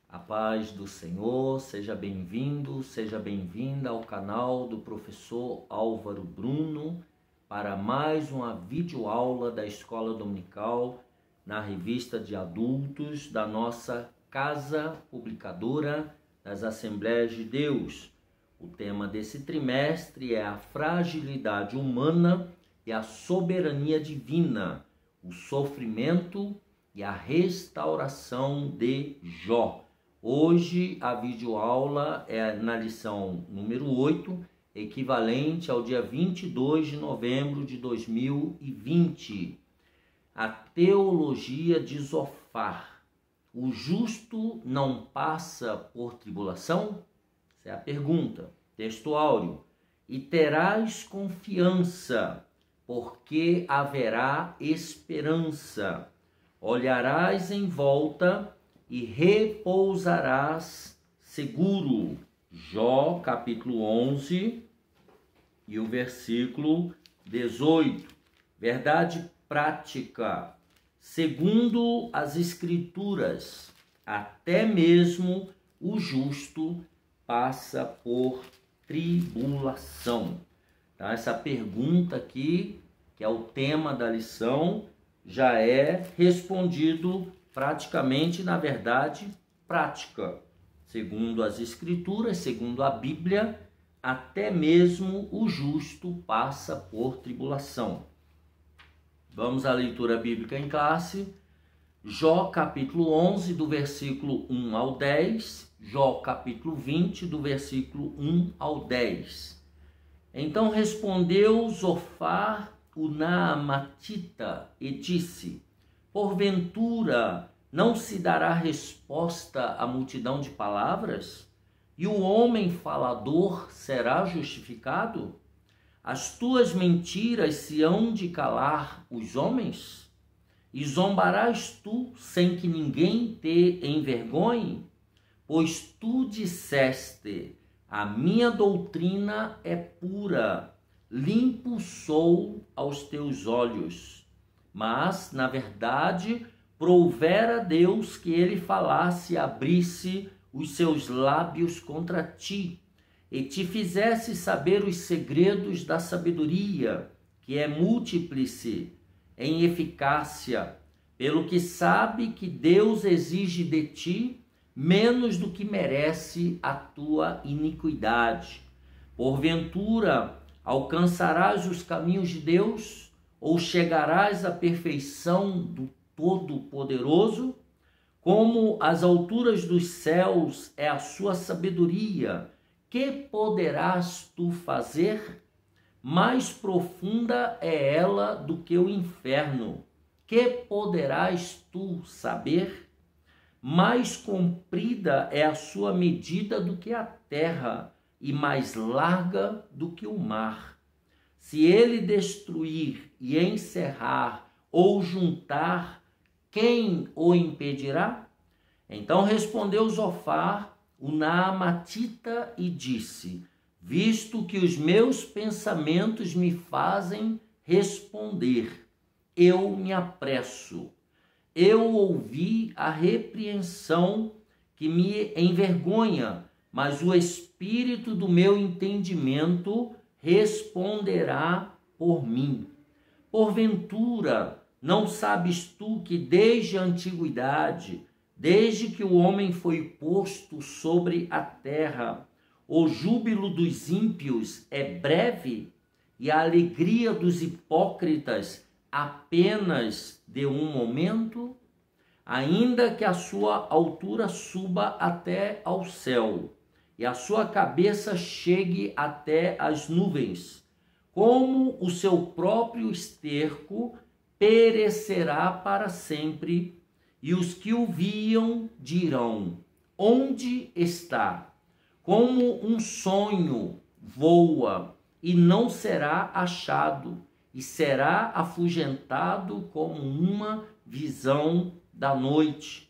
A paz do Senhor, seja bem-vindo, seja bem-vinda ao canal do professor Álvaro Bruno para mais uma videoaula da Escola Dominical na revista de adultos da nossa Casa Publicadora das Assembleias de Deus. O tema desse trimestre é a fragilidade humana e a soberania divina, o sofrimento e a restauração de Jó. Hoje a videoaula é na lição número 8, equivalente ao dia 22 de novembro de 2020. A teologia de Zofar. O justo não passa por tribulação? Essa é a pergunta. Texto áureo. E terás confiança, porque haverá esperança. Olharás em volta e repousarás seguro. Jó, capítulo 11 e o versículo 18. Verdade prática. Segundo as Escrituras, até mesmo o justo passa por tribulação. Então, essa pergunta aqui, que é o tema da lição, já é respondido praticamente, na verdade, prática. Segundo as Escrituras, segundo a Bíblia, até mesmo o justo passa por tribulação. Vamos à leitura bíblica em classe. Jó, capítulo 11, do versículo 1 ao 10. Jó, capítulo 20, do versículo 1 ao 10. Então respondeu Zofar, o Naamatita, e disse: porventura não se dará resposta à multidão de palavras? E o homem falador será justificado? As tuas mentiras se hão de calar os homens? E zombarás tu sem que ninguém te envergonhe? Pois tu disseste: a minha doutrina é pura, limpo sou aos teus olhos. Mas, na verdade, prouvera Deus que ele falasse e abrisse os seus lábios contra ti, e te fizesse saber os segredos da sabedoria, que é múltiplice em eficácia, pelo que sabe que Deus exige de ti menos do que merece a tua iniquidade. Porventura, alcançarás os caminhos de Deus, ou chegarás à perfeição do Todo-Poderoso? Como as alturas dos céus é a sua sabedoria, que poderás tu fazer? Mais profunda é ela do que o inferno, que poderás tu saber? Mais comprida é a sua medida do que a terra, e mais larga do que o mar. Se ele destruir e encerrar ou juntar, quem o impedirá? Então respondeu Zofar, o Naamatita, e disse: visto que os meus pensamentos me fazem responder, eu me apresso. Eu ouvi a repreensão que me envergonha, mas o espírito do meu entendimento responderá por mim. Porventura, não sabes tu que desde a antiguidade, desde que o homem foi posto sobre a terra, o júbilo dos ímpios é breve e a alegria dos hipócritas apenas de um momento? Ainda que a sua altura suba até ao céu e a sua cabeça chegue até as nuvens, como o seu próprio esterco perecerá para sempre, e os que o viam dirão: onde está? Como um sonho voa e não será achado, e será afugentado como uma visão da noite.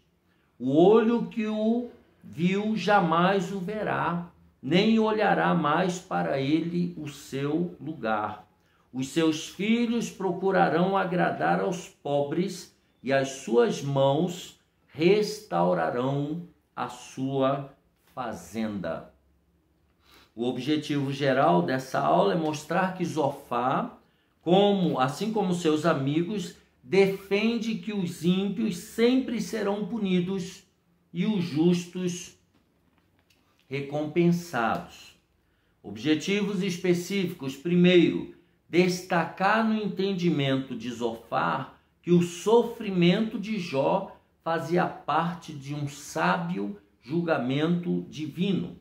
O olho que o viu jamais o verá, nem olhará mais para ele o seu lugar. Os seus filhos procurarão agradar aos pobres, e as suas mãos restaurarão a sua fazenda. O objetivo geral dessa aula é mostrar que Zofar, assim como seus amigos, defende que os ímpios sempre serão punidos e os justos recompensados. Objetivos específicos. Primeiro, destacar no entendimento de Zofar que o sofrimento de Jó fazia parte de um sábio julgamento divino.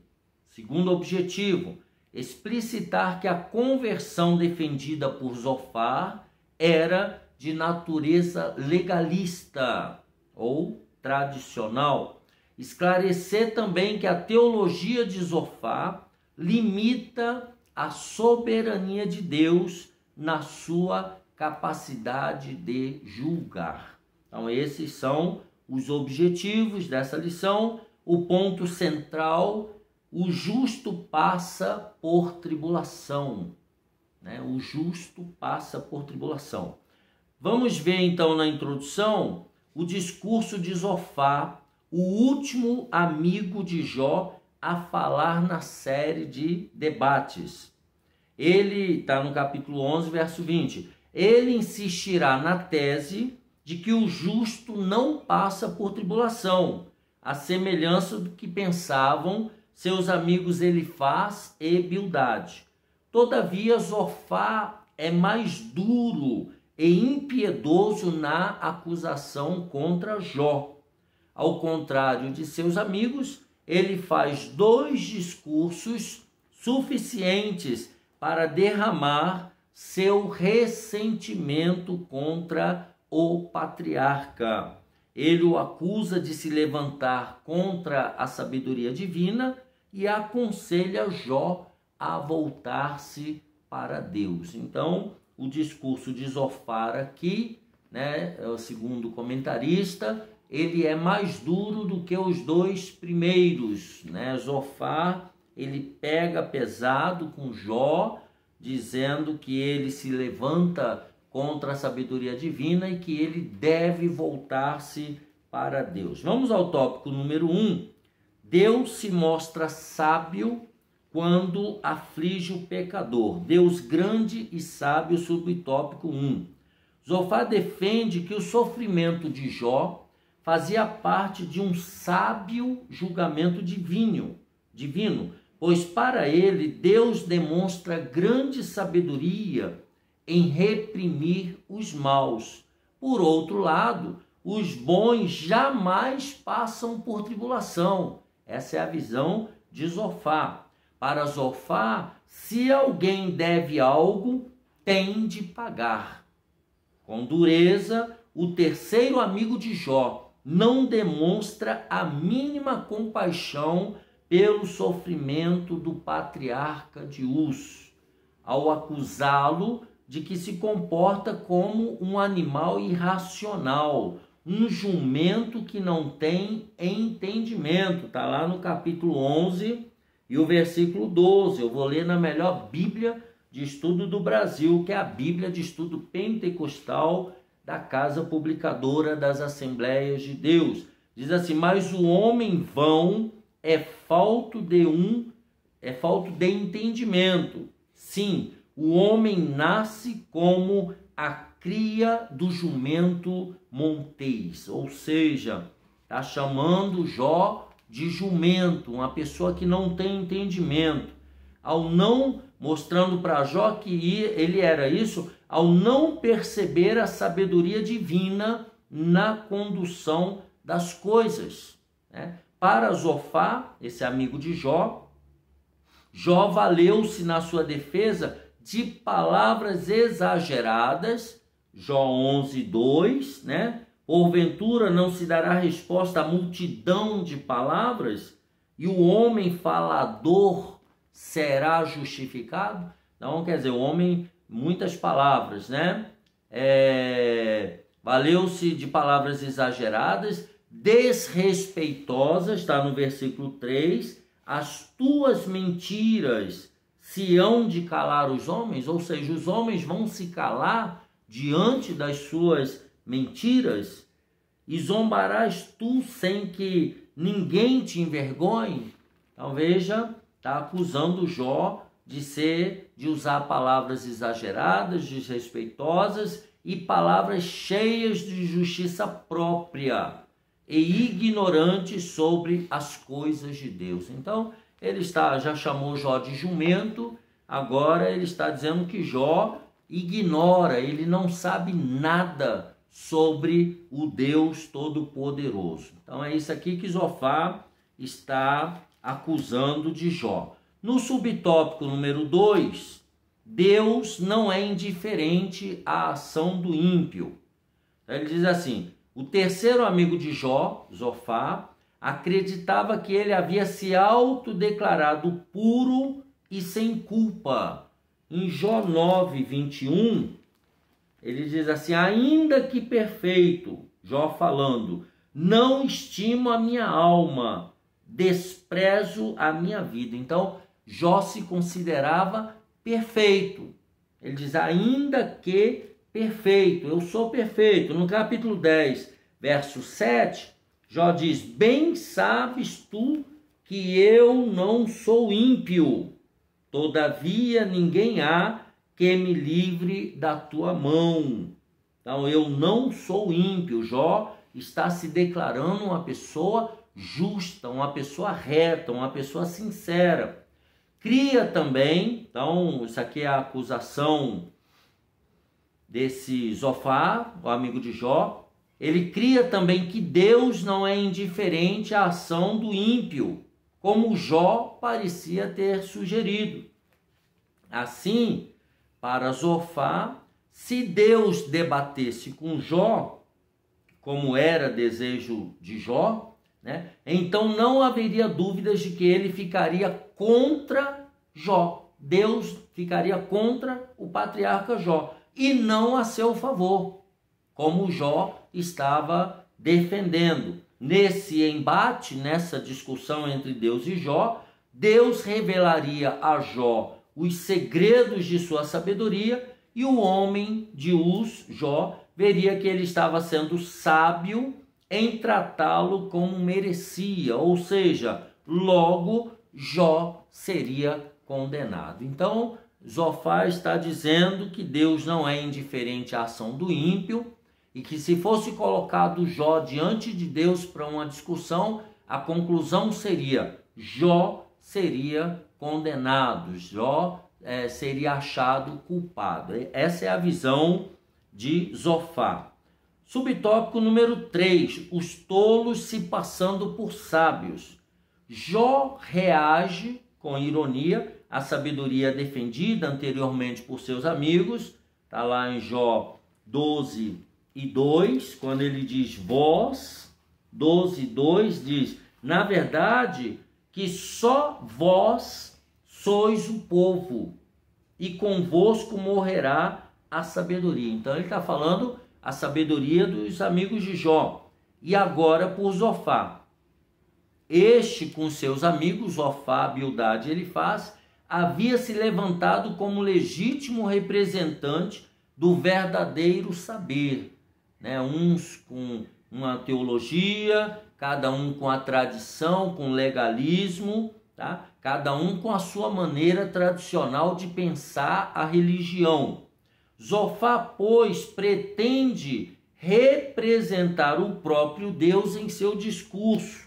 Segundo objetivo, explicitar que a conversão defendida por Zofar era de natureza legalista ou tradicional. Esclarecer também que a teologia de Zofar limita a soberania de Deus na sua capacidade de julgar. Então, esses são os objetivos dessa lição. O ponto central: o justo passa por tribulação. O justo passa por tribulação. Vamos ver então na introdução o discurso de Zofar, o último amigo de Jó a falar na série de debates. Ele está no capítulo 11, verso 20. Ele insistirá na tese de que o justo não passa por tribulação, à semelhança do que pensavam seus amigos Elifaz e Bildade. Todavia, Zofar é mais duro e impiedoso na acusação contra Jó. Ao contrário de seus amigos, ele faz 2 discursos suficientes para derramar seu ressentimento contra o patriarca. Ele o acusa de se levantar contra a sabedoria divina e aconselha Jó a voltar-se para Deus. Então, o discurso de Zofar aqui, segundo o comentarista, ele é mais duro do que os 2 primeiros. Zofar, ele pega pesado com Jó, dizendo que ele se levanta contra a sabedoria divina e que ele deve voltar-se para Deus. Vamos ao tópico número 1. Deus se mostra sábio quando aflige o pecador. Deus grande e sábio, subtópico 1. Zofar defende que o sofrimento de Jó fazia parte de um sábio julgamento divino, pois para ele Deus demonstra grande sabedoria em reprimir os maus. Por outro lado, os bons jamais passam por tribulação. Essa é a visão de Zofar. Para Zofar, se alguém deve algo, tem de pagar. Com dureza, o terceiro amigo de Jó não demonstra a mínima compaixão pelo sofrimento do patriarca de Uz, ao acusá-lo de que se comporta como um animal irracional, um jumento que não tem entendimento. Está lá no capítulo 11 e o versículo 12. Eu vou ler na melhor Bíblia de Estudo do Brasil, que é a Bíblia de Estudo Pentecostal da Casa Publicadora das Assembleias de Deus. Diz assim: mas o homem vão é falto de entendimento. Sim, o homem nasce como a cria do jumento montês, ou seja, está chamando Jó de jumento, uma pessoa que não tem entendimento, mostrando para Jó que ele era isso, ao não perceber a sabedoria divina na condução das coisas. Para Zofar, esse amigo de Jó, Jó valeu-se na sua defesa de palavras exageradas, Jó 11:2, Porventura não se dará resposta à multidão de palavras, e o homem falador será justificado? Então, quer dizer, o homem, muitas palavras, valeu-se de palavras exageradas, desrespeitosas, está no versículo 3, as tuas mentiras se hão de calar os homens, ou seja, os homens vão se calar diante das suas mentiras, e zombarás tu sem que ninguém te envergonhe. Então veja, está acusando Jó de usar palavras exageradas, desrespeitosas e palavras cheias de justiça própria e ignorantes sobre as coisas de Deus. Então ele já chamou Jó de jumento, agora ele está dizendo que Jó ignora, ele não sabe nada sobre o Deus Todo-Poderoso. Então é isso aqui que Zofar está acusando de Jó. No subtópico número 2, Deus não é indiferente à ação do ímpio. Ele diz assim: o terceiro amigo de Jó, Zofar, acreditava que ele havia se autodeclarado puro e sem culpa. Em Jó 9:21, ele diz assim: ainda que perfeito, Jó falando, não estimo a minha alma, desprezo a minha vida. Então, Jó se considerava perfeito. Ele diz, ainda que perfeito, eu sou perfeito. No capítulo 10, verso 7, Jó diz, bem sabes tu que eu não sou ímpio, todavia ninguém há que me livre da tua mão. Então, eu não sou ímpio. Jó está se declarando uma pessoa justa, uma pessoa reta, uma pessoa sincera. Cria também, então, isso aqui é a acusação desse Zofar, o amigo de Jó. Ele cria também que Deus não é indiferente à ação do ímpio, como Jó parecia ter sugerido. Assim, para Zofar, se Deus debatesse com Jó, como era desejo de Jó, né, então não haveria dúvidas de que ele ficaria contra Jó. Deus ficaria contra o patriarca Jó e não a seu favor, como Jó estava defendendo. Nesse embate, nessa discussão entre Deus e Jó, Deus revelaria a Jó os segredos de sua sabedoria e o homem de Uz, Jó, veria que ele estava sendo sábio em tratá-lo como merecia, ou seja, logo Jó seria condenado. Então, Zofar está dizendo que Deus não é indiferente à ação do ímpio e que se fosse colocado Jó diante de Deus para uma discussão, a conclusão seria: Jó seria condenado, Jó seria achado culpado. Essa é a visão de Zofar. Subtópico número 3, os tolos se passando por sábios. Jó reage com ironia à sabedoria defendida anteriormente por seus amigos. Está lá em Jó 12:2, quando ele diz vós, 12:2 diz, na verdade, que só vós sois o povo, e convosco morrerá a sabedoria. Então ele está falando a sabedoria dos amigos de Jó. E agora por Zofar. Este com seus amigos, Zofar, Bildade e Elifaz, havia se levantado como legítimo representante do verdadeiro saber, né? Uns com uma teologia, cada um com a tradição, com legalismo, tá? Cada um com a sua maneira tradicional de pensar a religião. Zofar, pois, pretende representar o próprio Deus em seu discurso.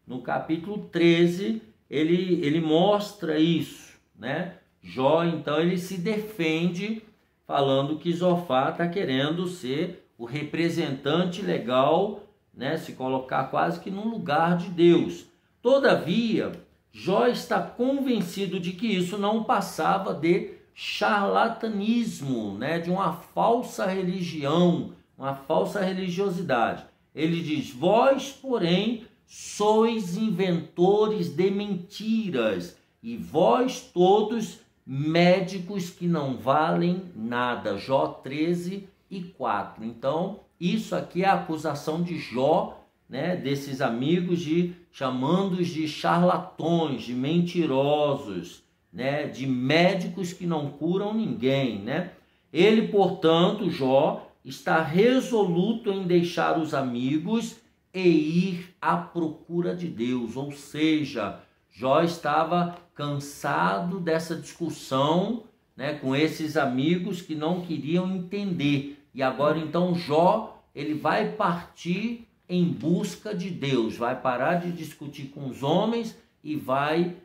No capítulo 13, ele mostra isso, né? Jó, então, ele se defende falando que Zofar está querendo ser o representante legal, né? Se colocar quase que no lugar de Deus. Todavia, Jó está convencido de que isso não passava de charlatanismo, né? De uma falsa religião, uma falsa religiosidade. Ele diz, vós, porém, sois inventores de mentiras, e vós todos médicos que não valem nada. Jó 13:4. Então, isso aqui é a acusação de Jó, né, desses amigos, chamando-os de charlatões, de mentirosos, né, de médicos que não curam ninguém, né? Ele, portanto, Jó, está resoluto em deixar os amigos e ir à procura de Deus. Ou seja, Jó estava cansado dessa discussão, né, com esses amigos que não queriam entender. E agora então Jó, ele vai partir em busca de Deus, vai parar de discutir com os homens e vai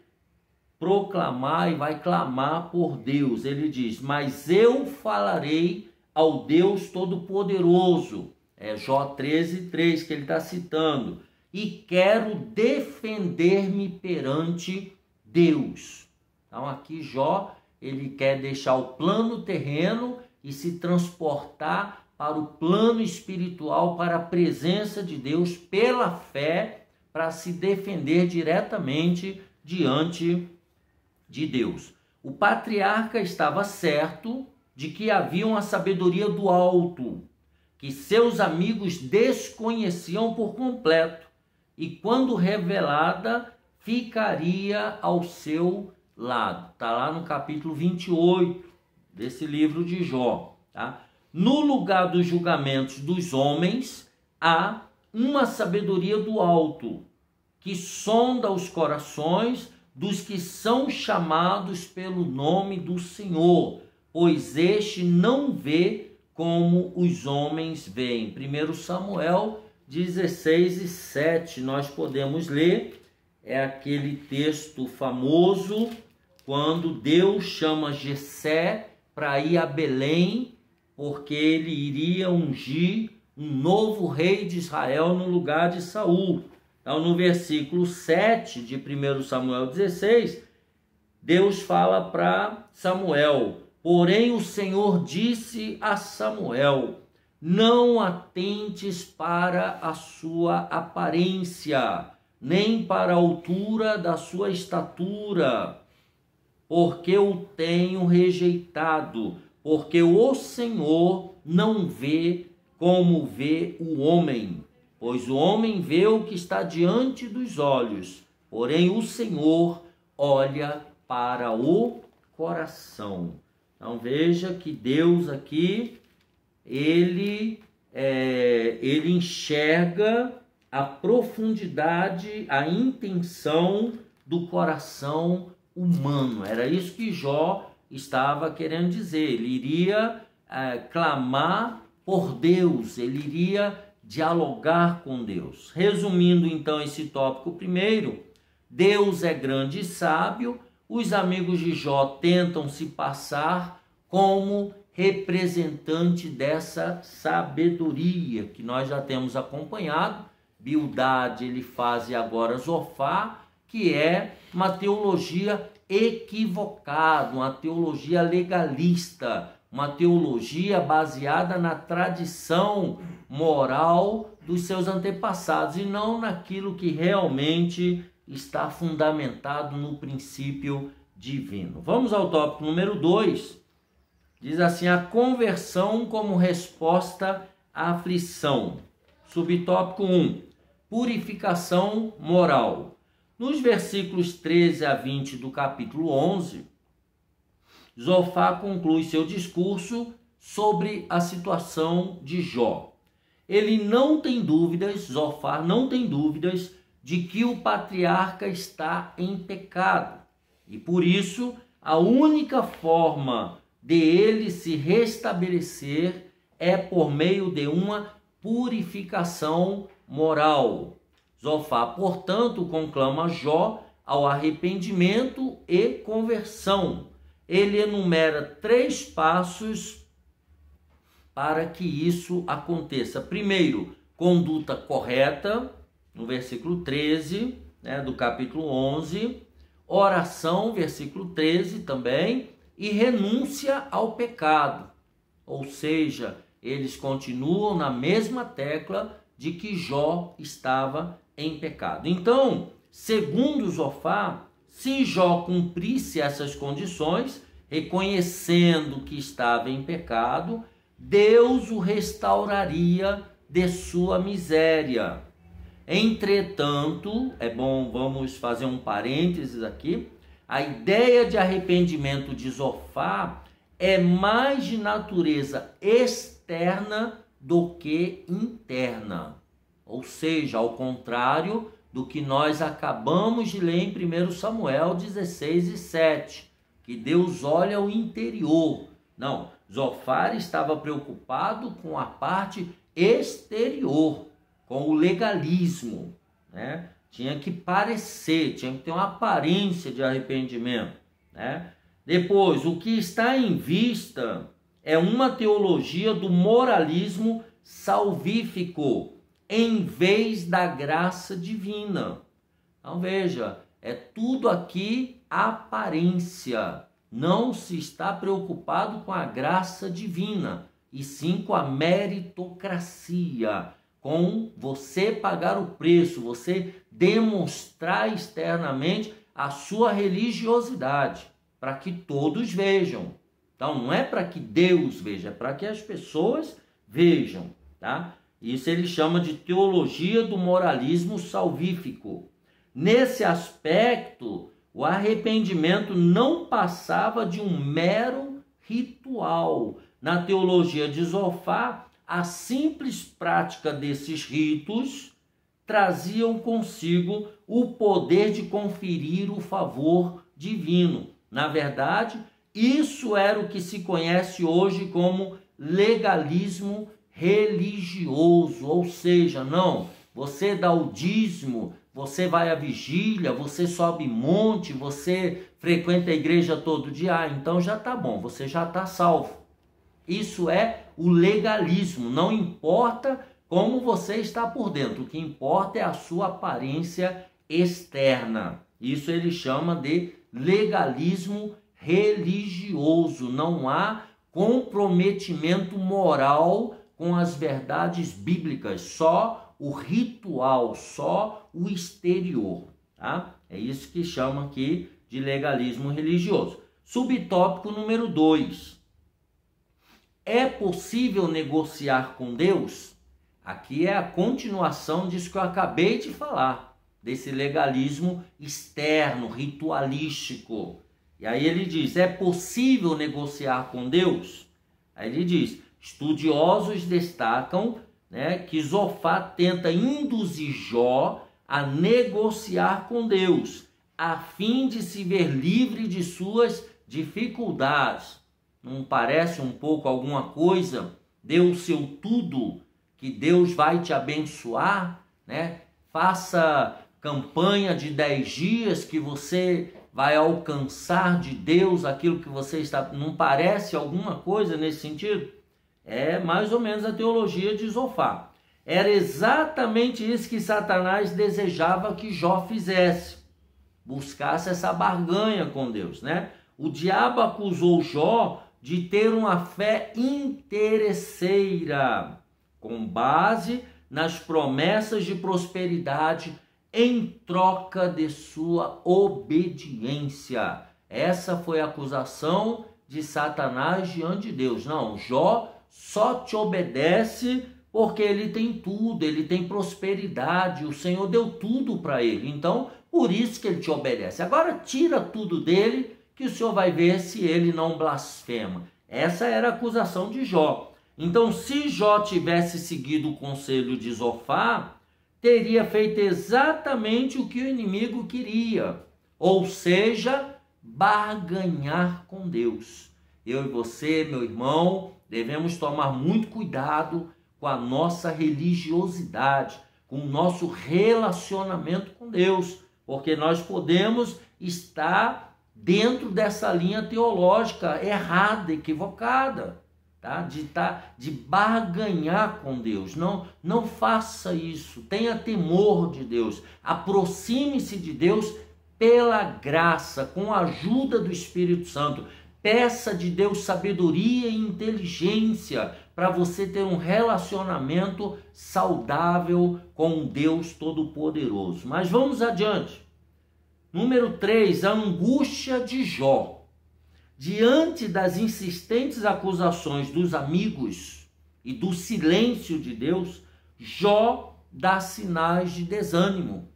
proclamar e vai clamar por Deus. Ele diz: mas eu falarei ao Deus Todo-Poderoso. É Jó 13:3 que ele está citando. E quero defender-me perante Deus. Então aqui Jó, ele quer deixar o plano terreno e se transportar para o plano espiritual, para a presença de Deus pela fé, para se defender diretamente diante de Deus. O patriarca estava certo de que havia uma sabedoria do alto, que seus amigos desconheciam por completo, e quando revelada, ficaria ao seu lado. Está lá no capítulo 28 desse livro de Jó. Tá? No lugar dos julgamentos dos homens, há uma sabedoria do alto, que sonda os corações dos que são chamados pelo nome do Senhor, pois este não vê como os homens veem. 1 Samuel 16:7, nós podemos ler, é aquele texto famoso, quando Deus chama Jessé para ir a Belém, porque ele iria ungir um novo rei de Israel no lugar de Saul. Então, no versículo 7 de 1 Samuel 16, Deus fala para Samuel: porém o Senhor disse a Samuel: não atentes para a sua aparência, nem para a altura da sua estatura, porque o tenho rejeitado, porque o Senhor não vê como vê o homem, pois o homem vê o que está diante dos olhos, porém o Senhor olha para o coração. Então veja que Deus aqui, ele enxerga a profundidade, a intenção do coração humano. Era isso que Jó estava querendo dizer. Ele iria clamar por Deus, ele iria dialogar com Deus. Resumindo então esse tópico primeiro, Deus é grande e sábio. Os amigos de Jó tentam se passar como representante dessa sabedoria que nós já temos acompanhado. Bildade ele faz e agora Zofar, que é uma teologia equivocada, uma teologia legalista, uma teologia baseada na tradição moral dos seus antepassados e não naquilo que realmente está fundamentado no princípio divino. Vamos ao tópico número 2. Diz assim: a conversão como resposta à aflição. Subtópico 1. Purificação moral. Nos versículos 13 a 20 do capítulo 11, Zofar conclui seu discurso sobre a situação de Jó. Ele não tem dúvidas, Zofar não tem dúvidas, de que o patriarca está em pecado. E por isso, a única forma de ele se restabelecer é por meio de uma purificação moral. Zofar, portanto, conclama Jó ao arrependimento e conversão. Ele enumera 3 passos para que isso aconteça. Primeiro, conduta correta, no versículo 13, do capítulo 11. Oração, versículo 13 também. E renúncia ao pecado. Ou seja, eles continuam na mesma tecla de que Jó estava em pecado. Então, segundo Zofar, se Jó cumprisse essas condições, reconhecendo que estava em pecado, Deus o restauraria de sua miséria. Entretanto, é bom, vamos fazer um parênteses aqui, a ideia de arrependimento de Zofar é mais de natureza externa do que interna. Ou seja, ao contrário do que nós acabamos de ler em 1 Samuel 16:7, que Deus olha o interior. Não, Zofar estava preocupado com a parte exterior, com o legalismo, né? Tinha que parecer, tinha que ter uma aparência de arrependimento, né? Depois, o que está em vista é uma teologia do moralismo salvífico, em vez da graça divina. Então veja, é tudo aqui aparência. Não se está preocupado com a graça divina, e sim com a meritocracia, com você pagar o preço, você demonstrar externamente a sua religiosidade, para que todos vejam. Então não é para que Deus veja, é para que as pessoas vejam, tá? Isso ele chama de teologia do moralismo salvífico. Nesse aspecto, o arrependimento não passava de um mero ritual. Na teologia de Zofar, a simples prática desses ritos traziam consigo o poder de conferir o favor divino. Na verdade, isso era o que se conhece hoje como legalismo religioso, ou seja, não, você dá o dízimo, você vai à vigília, você sobe monte, você frequenta a igreja todo dia, então já está bom, você já está salvo. Isso é o legalismo, não importa como você está por dentro, o que importa é a sua aparência externa. Isso ele chama de legalismo religioso, não há comprometimento moral com as verdades bíblicas, só o ritual, só o exterior, tá? É isso que chama aqui de legalismo religioso. Subtópico número 2. É possível negociar com Deus? Aqui é a continuação disso que eu acabei de falar, desse legalismo externo, ritualístico. E aí ele diz, é possível negociar com Deus? Aí ele diz, estudiosos destacam, né, que Zofar tenta induzir Jó a negociar com Deus, a fim de se ver livre de suas dificuldades. Não parece um pouco alguma coisa? Dê o seu tudo, que Deus vai te abençoar, né? Faça campanha de 10 dias que você vai alcançar de Deus aquilo que você está... Não parece alguma coisa nesse sentido? É mais ou menos a teologia de Zofar. Era exatamente isso que Satanás desejava que Jó fizesse. Buscasse essa barganha com Deus, né? O diabo acusou Jó de ter uma fé interesseira, com base nas promessas de prosperidade em troca de sua obediência. Essa foi a acusação de Satanás diante de Deus. Não, Jó só te obedece porque ele tem tudo, ele tem prosperidade, o Senhor deu tudo para ele. Então, por isso que ele te obedece. Agora tira tudo dele, que o Senhor vai ver se ele não blasfema. Essa era a acusação de Jó. Então, se Jó tivesse seguido o conselho de Zofar, teria feito exatamente o que o inimigo queria, ou seja, barganhar com Deus. Eu e você, meu irmão, devemos tomar muito cuidado com a nossa religiosidade, com o nosso relacionamento com Deus, porque nós podemos estar dentro dessa linha teológica errada, equivocada, tá? De barganhar com Deus. Não faça isso. Tenha temor de Deus. Aproxime-se de Deus pela graça, com a ajuda do Espírito Santo. Peça de Deus sabedoria e inteligência para você ter um relacionamento saudável com Deus Todo-Poderoso. Mas vamos adiante. Número 3, a angústia de Jó. Diante das insistentes acusações dos amigos e do silêncio de Deus, Jó dá sinais de desânimo.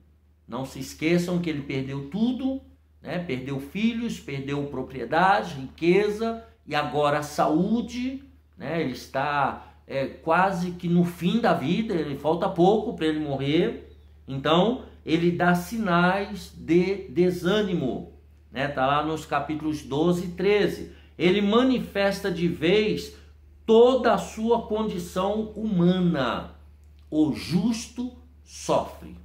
Não se esqueçam que ele perdeu tudo, né? Perdeu filhos, perdeu propriedade, riqueza e agora a saúde, né? Ele está quase que no fim da vida, ele falta pouco para ele morrer. Então ele dá sinais de desânimo, né? Tá lá nos capítulos 12 e 13. Ele manifesta de vez toda a sua condição humana. O justo sofre.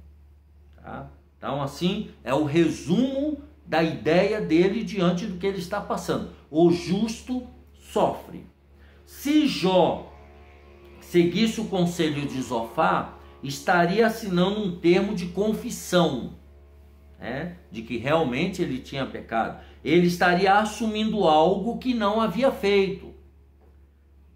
Tá? Então, assim, é o resumo da ideia dele diante do que ele está passando. O justo sofre. Se Jó seguisse o conselho de Zofar, estaria assinando um termo de confissão, né, de que realmente ele tinha pecado. Ele estaria assumindo algo que não havia feito.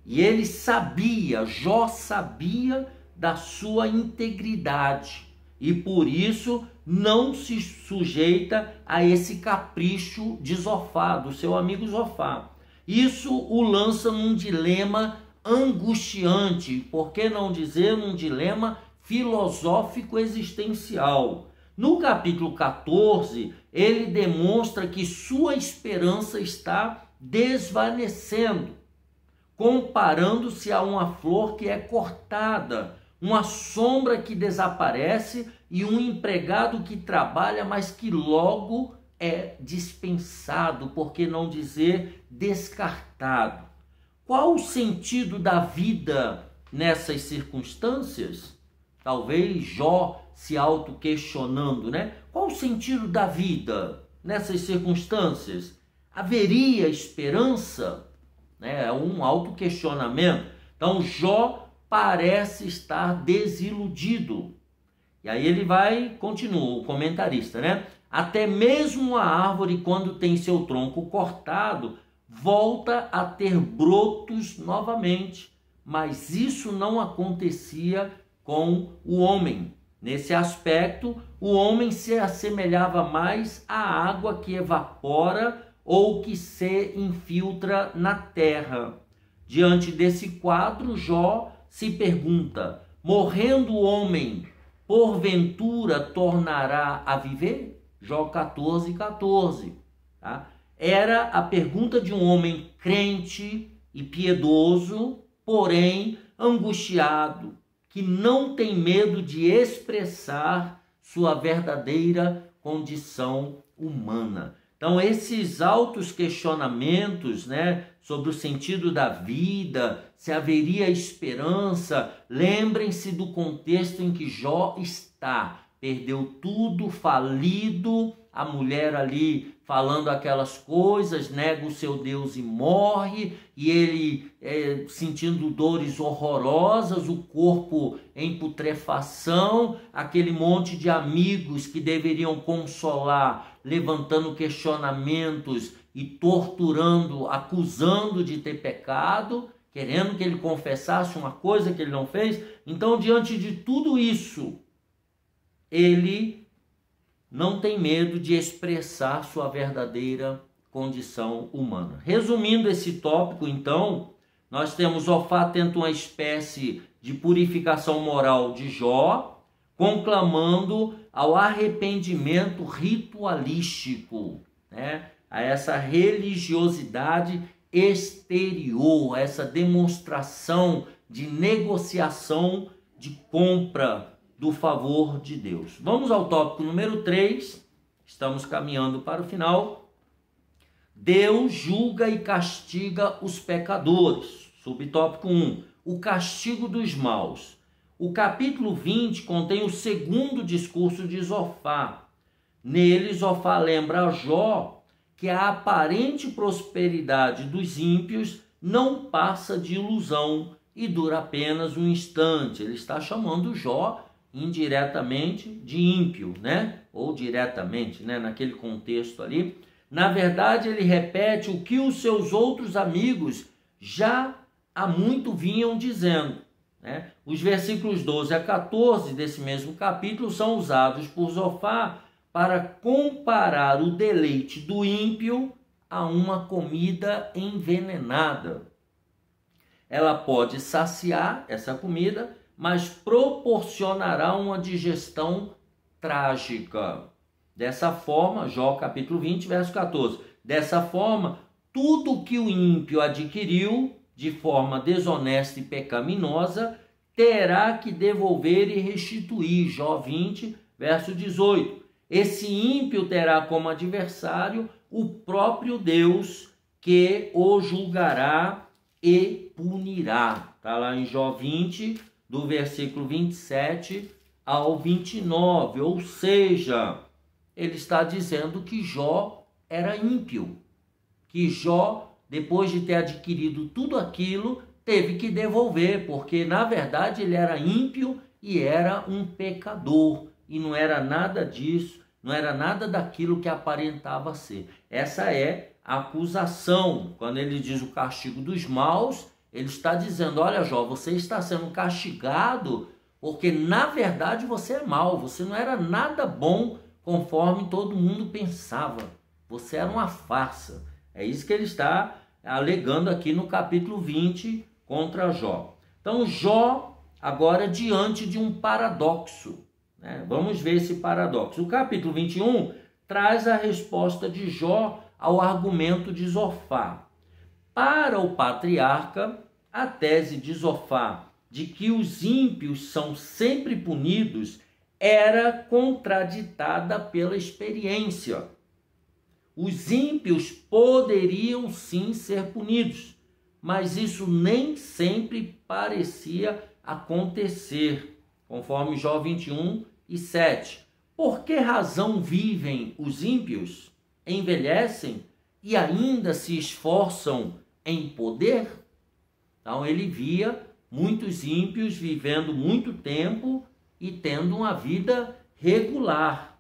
E ele sabia, Jó sabia da sua integridade. E por isso não se sujeita a esse capricho de Zofar, do seu amigo Zofar. Isso o lança num dilema angustiante, por que não dizer num dilema filosófico existencial. No capítulo 14, ele demonstra que sua esperança está desvanecendo, comparando-se a uma flor que é cortada, uma sombra que desaparece e um empregado que trabalha, mas que logo é dispensado, por que não dizer descartado. Qual o sentido da vida nessas circunstâncias? Talvez Jó se auto-questionando, né? Qual o sentido da vida nessas circunstâncias? Haveria esperança? É um auto-questionamento. Então Jó parece estar desiludido. E aí ele continua, o comentarista, né? Até mesmo a árvore, quando tem seu tronco cortado, volta a ter brotos novamente. Mas isso não acontecia com o homem. Nesse aspecto, o homem se assemelhava mais à água que evapora ou que se infiltra na terra. Diante desse quadro, Jó se pergunta: morrendo o homem, porventura tornará a viver? Jó 14:14. Tá? Era a pergunta de um homem crente e piedoso, porém angustiado, que não tem medo de expressar sua verdadeira condição humana. Então, esses altos questionamentos, né, sobre o sentido da vida, se haveria esperança, lembrem-se do contexto em que Jó está. Perdeu tudo, falido, a mulher ali falando aquelas coisas, nega o seu Deus e morre, e ele sentindo dores horrorosas, o corpo em putrefação, aquele monte de amigos que deveriam consolar, levantando questionamentos e torturando, acusando de ter pecado, querendo que ele confessasse uma coisa que ele não fez. Então, diante de tudo isso, ele não tem medo de expressar sua verdadeira condição humana. Resumindo esse tópico, então, nós temos Zofar tendo uma espécie de purificação moral de Jó, conclamando ao arrependimento ritualístico, né? A essa religiosidade exterior, essa demonstração de negociação, de compra do favor de Deus. Vamos ao tópico número 3, estamos caminhando para o final. Deus julga e castiga os pecadores. Subtópico 1, o castigo dos maus. O capítulo 20 contém o segundo discurso de Zofar. Nele, Zofar lembra a Jó que a aparente prosperidade dos ímpios não passa de ilusão e dura apenas um instante. Ele está chamando Jó indiretamente de ímpio, né? Ou diretamente, né? Naquele contexto ali. Na verdade, ele repete o que os seus outros amigos já há muito vinham dizendo, né? Os versículos 12 a 14 desse mesmo capítulo são usados por Zofar para comparar o deleite do ímpio a uma comida envenenada. Ela pode saciar essa comida, mas proporcionará uma digestão trágica. Dessa forma, Jó capítulo 20, verso 14. Dessa forma, tudo que o ímpio adquiriu de forma desonesta e pecaminosa, terá que devolver e restituir. Jó 20, verso 18. Esse ímpio terá como adversário o próprio Deus, que o julgará e punirá. Está lá em Jó 20, do versículo 27 ao 29. Ou seja, ele está dizendo que Jó era ímpio, que Jó, depois de ter adquirido tudo aquilo, teve que devolver, porque na verdade ele era ímpio e era um pecador, e não era nada disso, não era nada daquilo que aparentava ser. Essa é a acusação. Quando ele diz o castigo dos maus, ele está dizendo: olha, Jó, você está sendo castigado porque na verdade você é mau, você não era nada bom conforme todo mundo pensava, você era uma farsa. É isso que ele está alegando aqui no capítulo 20 contra Jó. Então Jó agora diante de um paradoxo, né? Vamos ver esse paradoxo. O capítulo 21 traz a resposta de Jó ao argumento de Zofar. Para o patriarca, a tese de Zofar de que os ímpios são sempre punidos era contraditada pela experiência. Os ímpios poderiam sim ser punidos, mas isso nem sempre parecia acontecer, conforme Jó 21 e 7. Por que razão vivem os ímpios, envelhecem e ainda se esforçam em poder? Então ele via muitos ímpios vivendo muito tempo e tendo uma vida regular,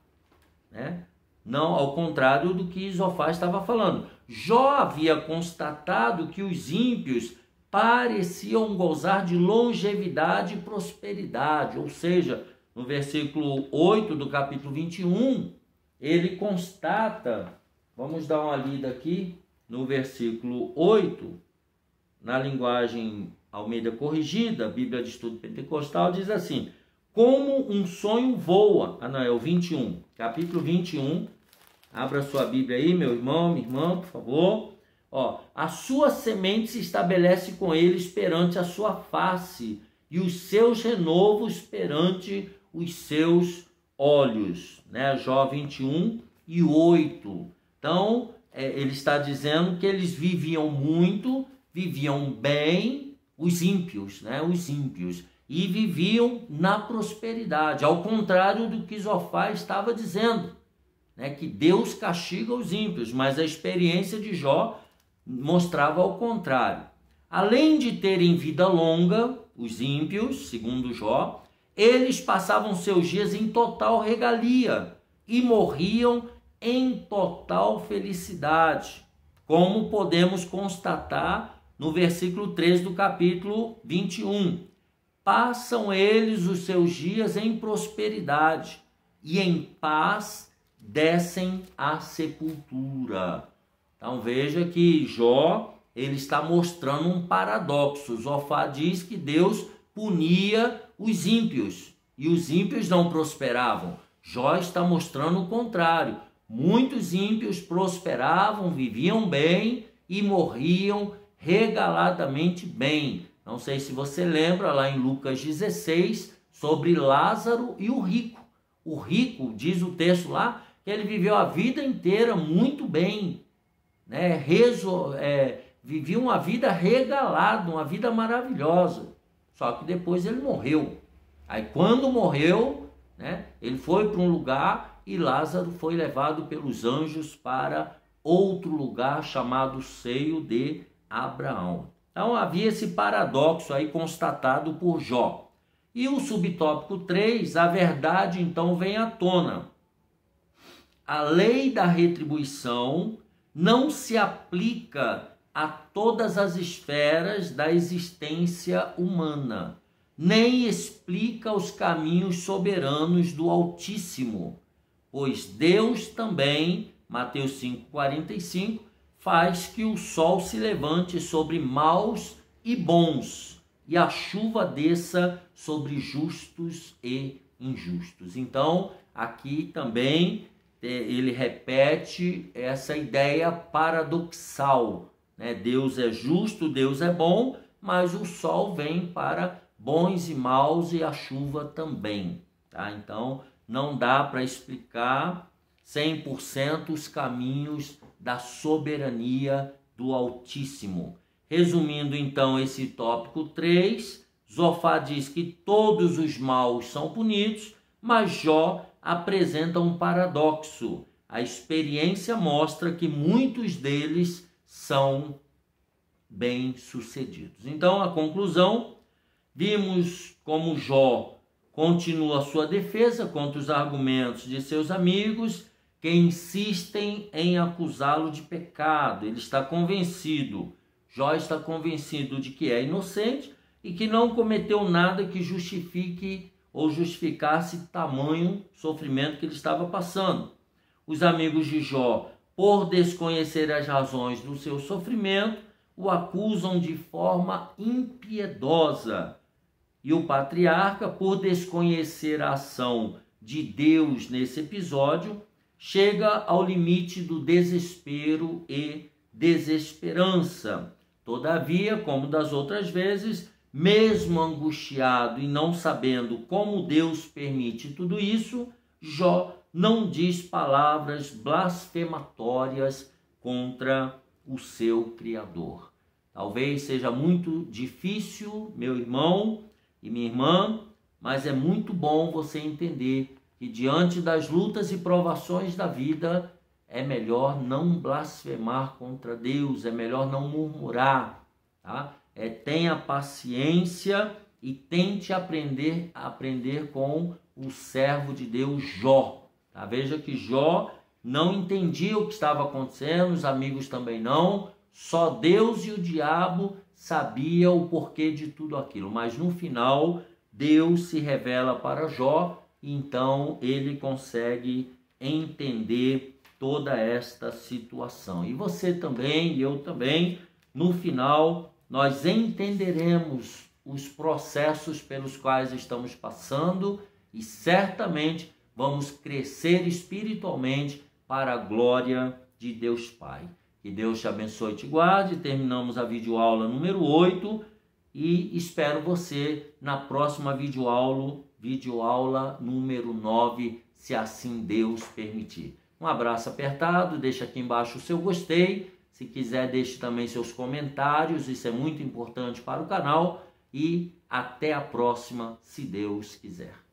né? Não ao contrário do que Zofar estava falando. Jó havia constatado que os ímpios pareciam gozar de longevidade e prosperidade, ou seja, no versículo 8 do capítulo 21, ele constata, vamos dar uma lida aqui, no versículo 8, na linguagem Almeida Corrigida, Bíblia de Estudo Pentecostal, diz assim: como um sonho voa. É o 21, capítulo 21. Abra sua Bíblia aí, meu irmão, minha irmã, por favor. A sua semente se estabelece com eles perante a sua face, e os seus renovos perante os seus olhos. Né? Jó 21 e 8. Então, ele está dizendo que eles viviam muito, viviam bem, os ímpios, né? Os ímpios, e viviam na prosperidade, ao contrário do que Zofar estava dizendo, né? Que Deus castiga os ímpios, mas a experiência de Jó mostrava ao contrário. Além de terem vida longa, os ímpios, segundo Jó, eles passavam seus dias em total regalia e morriam em total felicidade, como podemos constatar no versículo 13 do capítulo 21. Passam eles os seus dias em prosperidade e em paz descem à sepultura. Então veja que Jó, ele está mostrando um paradoxo. Zofar diz que Deus punia os ímpios e os ímpios não prosperavam. Jó está mostrando o contrário. Muitos ímpios prosperavam, viviam bem e morriam regaladamente bem. Não sei se você lembra lá em Lucas 16 sobre Lázaro e o rico. O rico, diz o texto lá, que ele viveu a vida inteira muito bem, né? Vivia uma vida regalada, uma vida maravilhosa. Só que depois ele morreu. Aí quando morreu, né, ele foi para um lugar e Lázaro foi levado pelos anjos para outro lugar chamado seio de Abraão. Então havia esse paradoxo aí constatado por Jó. E o subtópico 3, a verdade então vem à tona. A lei da retribuição não se aplica a todas as esferas da existência humana, nem explica os caminhos soberanos do Altíssimo, pois Deus também, Mateus 5,45, faz que o sol se levante sobre maus e bons, e a chuva desça sobre justos e injustos. Então, aqui também ele repete essa ideia paradoxal, né? Deus é justo, Deus é bom, mas o sol vem para bons e maus e a chuva também, tá? Então, não dá para explicar 100% os caminhos da soberania do Altíssimo. Resumindo, então, esse tópico 3, Zofá diz que todos os maus são punidos, mas Jó apresenta um paradoxo. A experiência mostra que muitos deles são bem-sucedidos. Então, a conclusão, vimos como Jó continua a sua defesa contra os argumentos de seus amigos que insistem em acusá-lo de pecado. Ele está convencido, Jó está convencido de que é inocente e que não cometeu nada que justifique ou justificasse tamanho sofrimento que ele estava passando. Os amigos de Jó, por desconhecer as razões do seu sofrimento, o acusam de forma impiedosa. E o patriarca, por desconhecer a ação de Deus nesse episódio, chega ao limite do desespero e desesperança. Todavia, como das outras vezes, mesmo angustiado e não sabendo como Deus permite tudo isso, Jó não diz palavras blasfematórias contra o seu Criador. Talvez seja muito difícil, meu irmão e minha irmã, mas é muito bom você entender que diante das lutas e provações da vida é melhor não blasfemar contra Deus, é melhor não murmurar, tá? Tenha paciência e tente aprender com o servo de Deus Jó. Tá? Veja que Jó não entendia o que estava acontecendo, os amigos também não, só Deus e o diabo sabiam o porquê de tudo aquilo. Mas no final, Deus se revela para Jó e então ele consegue entender toda esta situação. E você também, e eu também, no final, nós entenderemos os processos pelos quais estamos passando e certamente vamos crescer espiritualmente para a glória de Deus Pai. Que Deus te abençoe e te guarde. Terminamos a videoaula número 8 e espero você na próxima videoaula número 9, se assim Deus permitir. Um abraço apertado, deixa aqui embaixo o seu gostei. Se quiser, deixe também seus comentários, isso é muito importante para o canal. E até a próxima, se Deus quiser.